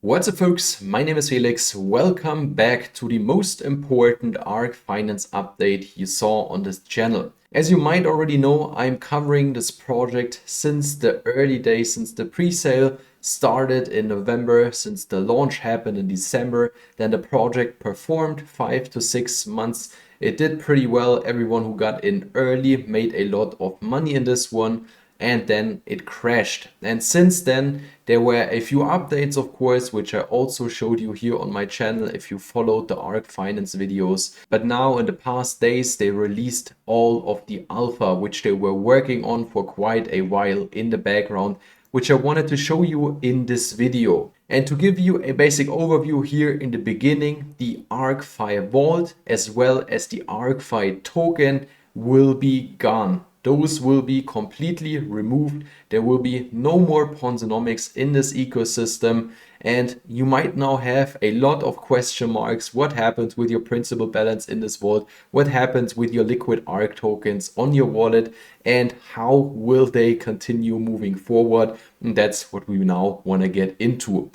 What's up, folks? My name is Felix. Welcome back to the most important ARK Finance update you saw on this channel. As you might already know, I'm covering this project since the early days, since the pre-sale started in November, since the launch happened in December. Then the project performed 5 to 6 months. It did pretty well. Everyone who got in early made a lot of money in this one. And then it crashed. And since then, there were a few updates, of course, which I also showed you here on my channel if you followed the ARK Finance videos. But now in the past days, they released all of the alpha, which they were working on for quite a while in the background, which I wanted to show you in this video. And to give you a basic overview here in the beginning, the ArkFi Vault as well as the ArkFi token will be gone. Those will be completely removed. There will be no more Ponzonomics in this ecosystem. And you might now have a lot of question marks. What happens with your principal balance in this vault? What happens with your liquid ARK tokens on your wallet? And how will they continue moving forward? And that's what we now want to get into.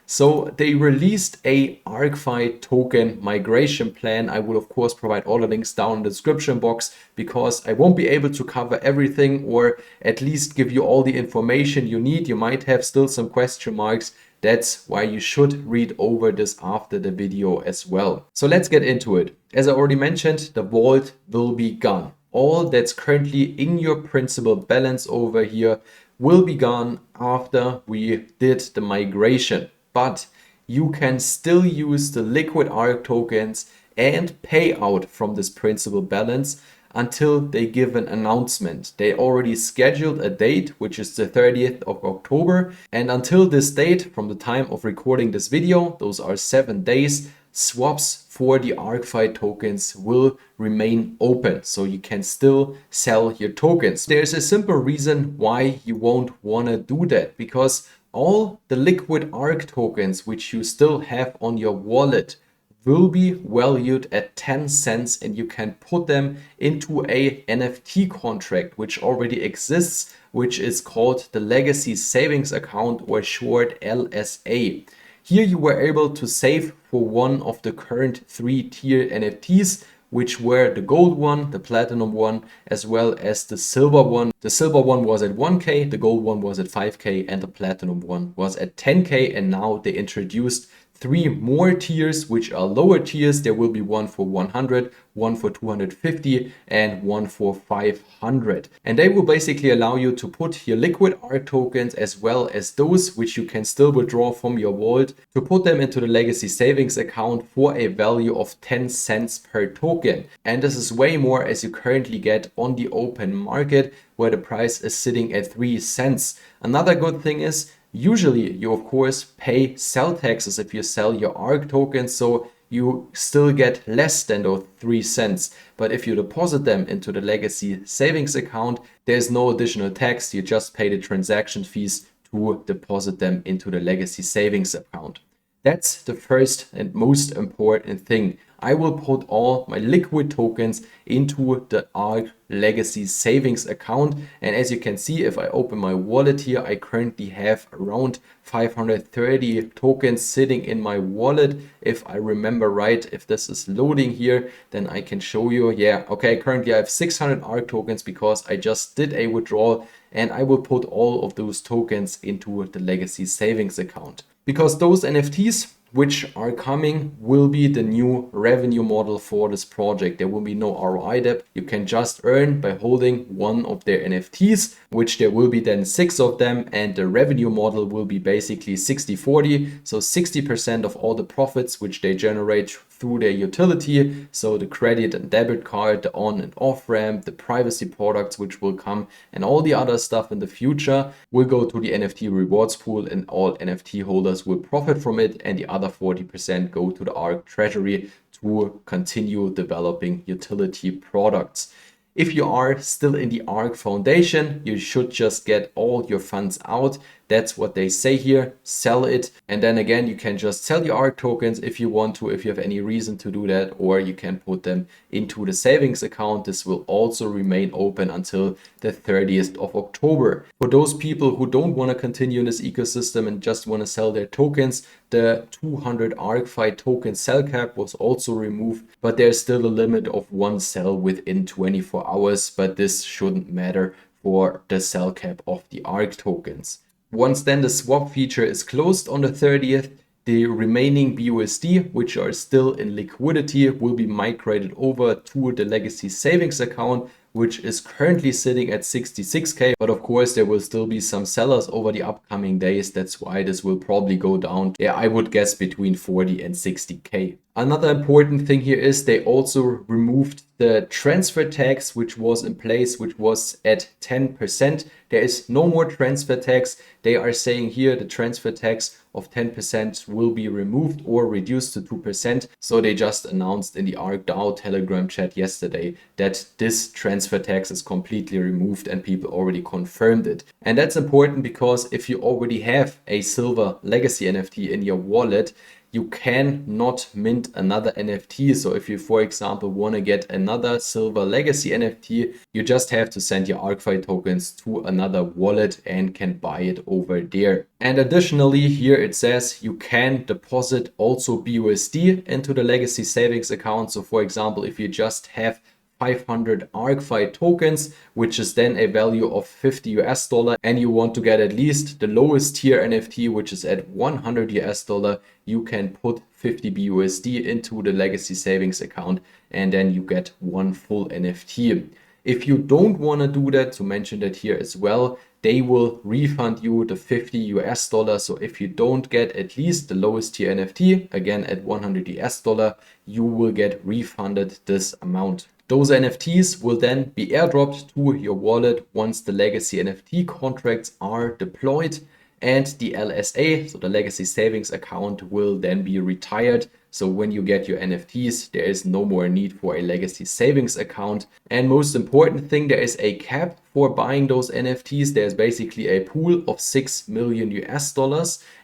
So they released a ArkFi token migration plan. I will of course provide all the links down in the description box because I won't be able to cover everything or at least give you all the information you need. You might have still some question marks. That's why you should read over this after the video as well. So let's get into it. As I already mentioned, the vault will be gone. All that's currently in your principal balance over here will be gone after we did the migration. But you can still use the liquid ARK tokens and pay out from this principal balance until they give an announcement. They already scheduled a date, which is the 30th of October. And until this date, from the time of recording this video, those are 7 days, swaps for the ArkFi tokens will remain open. So you can still sell your tokens. There's a simple reason why you won't want to do that, because all the liquid ARK tokens which you still have on your wallet will be valued at 10 cents, and you can put them into a NFT contract which already exists, which is called the Legacy Savings Account, or short LSA. Here you were able to save for one of the current 3-tier NFTs, which were the gold one, the platinum one, as well as the silver one. The silver one was at 1K, the gold one was at 5K, and the platinum one was at 10K. And now they introduced 3 more tiers, which are lower tiers. There will be one for 100, one for 250, and one for 500. And they will basically allow you to put your liquid ARK tokens as well as those which you can still withdraw from your vault, to put them into the Legacy Savings account for a value of 10 cents per token. And this is way more as you currently get on the open market, where the price is sitting at 3 cents. Another good thing is, usually you of course pay sell taxes if you sell your ARK tokens, so you still get less than those 3 cents. But if you deposit them into the Legacy Savings account, there's no additional tax. You just pay the transaction fees to deposit them into the Legacy Savings account. That's the first and most important thing. I will put all my liquid tokens into the ARK Legacy Savings account. And as you can see, if I open my wallet here, I currently have around 530 tokens sitting in my wallet. If I remember right, if this is loading here, then I can show you. Yeah, okay, currently I have 600 ARK tokens because I just did a withdrawal, and I will put all of those tokens into the Legacy Savings account. Because those NFTs which are coming will be the new revenue model for this project. There will be no ROI debt. You can just earn by holding one of their NFTs, which there will be then 6 of them, and the revenue model will be basically 60-40. So 60% of all the profits which they generate through their utility, so the credit and debit card, the on and off ramp, the privacy products which will come, and all the other stuff in the future will go to the NFT rewards pool, and all NFT holders will profit from it, and the other 40% go to the ARK treasury to continue developing utility products. If you are still in the ARK Foundation, you should just get all your funds out, That's what they say here. Sell it. And then again, you can just sell your ARK tokens if you want to, if you have any reason to do that, or you can put them into the savings account. This will also remain open until the 30th of October. For those people who don't want to continue in this ecosystem and just want to sell their tokens, the 200 ARKFi token sell cap was also removed, but there's still a limit of one sell within 24 hours, but this shouldn't matter for the sell cap of the ARK tokens. Once then the swap feature is closed on the 30th, the remaining BUSD, which are still in liquidity, will be migrated over to the legacy savings account, which is currently sitting at 66k. But of course, there will still be some sellers over the upcoming days. That's why this will probably go down. Yeah, I would guess between 40 and 60k. Another important thing here is they also removed the transfer tax, which was in place, which was at 10%. There is no more transfer tax. They are saying here the transfer tax of 10% will be removed or reduced to 2%. So they just announced in the ArkDAO Telegram chat yesterday that this transfer tax is completely removed and people already confirmed it. And that's important because if you already have a silver legacy NFT in your wallet, you cannot mint another NFT. So if you, for example, want to get another silver legacy NFT, you just have to send your ArkFi tokens to another wallet and can buy it over there. And additionally, here it says you can deposit also BUSD into the legacy savings account. So for example, if you just have 500 ArkFi tokens, which is then a value of $50 and you want to get at least the lowest tier NFT, which is at $100, you can put 50 BUSD into the legacy savings account and then you get one full NFT. If you don't want to do that, to mention that here as well, they will refund you the $50. So if you don't get at least the lowest tier NFT, again at $100, you will get refunded this amount. Those NFTs will then be airdropped to your wallet once the legacy NFT contracts are deployed, and the LSA, so the legacy savings account, will then be retired. So when you get your NFTs, there is no more need for a legacy savings account. And most important thing, there is a cap for buying those NFTs. There's basically a pool of $6 million.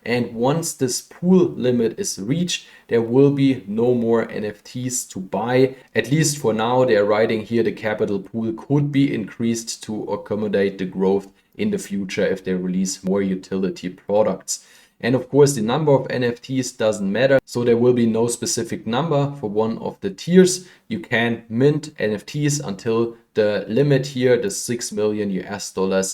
And once this pool limit is reached, there will be no more NFTs to buy. At least for now, they're writing here the capital pool could be increased to accommodate the growth in the future if they release more utility products. And of course, the number of NFTs doesn't matter. So there will be no specific number for one of the tiers. You can mint NFTs until the limit here, the $6 million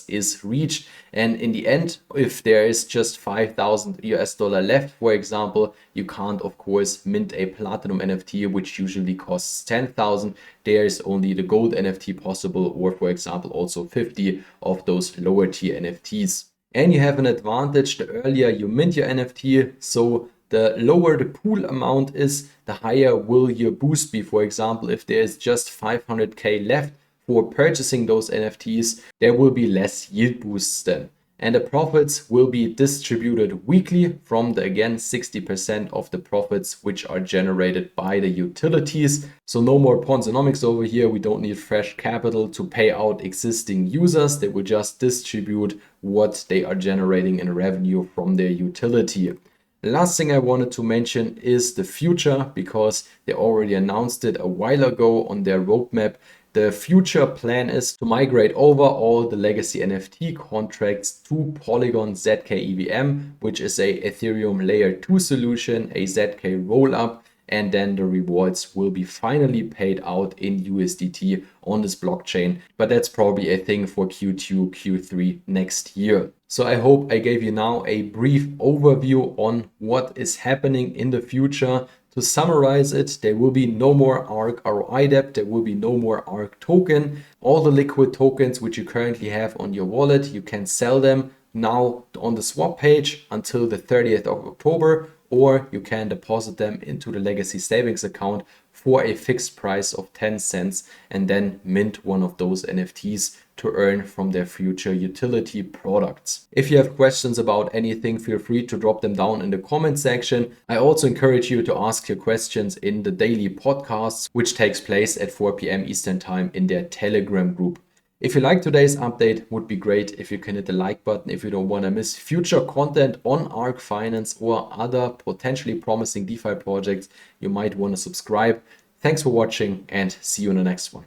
is reached. And in the end, if there is just $5,000 left, for example, you can't, of course, mint a platinum NFT, which usually costs 10,000. There is only the gold NFT possible, or for example, also 50 of those lower tier NFTs. And you have an advantage the earlier you mint your NFT. So the lower the pool amount is, the higher will your boost be. For example, if there is just 500k left for purchasing those NFTs, there will be less yield boosts then. And the profits will be distributed weekly from the, again, 60% of the profits which are generated by the utilities. So no more Ponzonomics over here. We don't need fresh capital to pay out existing users. They will just distribute what they are generating in revenue from their utility. The last thing I wanted to mention is the future, because they already announced it a while ago on their roadmap. The future plan is to migrate over all the legacy NFT contracts to Polygon ZK EVM, which is a Ethereum layer 2 solution, a ZK rollup, and then the rewards will be finally paid out in USDT on this blockchain. But that's probably a thing for Q2, Q3 next year. So I hope I gave you now a brief overview on what is happening in the future. To summarize it, there will be no more ARK ROI debt, there will be no more ARK token. All the liquid tokens which you currently have on your wallet, you can sell them now on the swap page until the 30th of October, or you can deposit them into the legacy savings account for a fixed price of 10 cents and then mint one of those NFTs to earn from their future utility products. If you have questions about anything, feel free to drop them down in the comment section. I also encourage you to ask your questions in the daily podcasts, which takes place at 4 p.m. Eastern Time in their Telegram group. If you like today's update, would be great if you can hit the like button if you don't want to miss future content on Arc Finance or other potentially promising DeFi projects. You might want to subscribe. Thanks for watching and see you in the next one.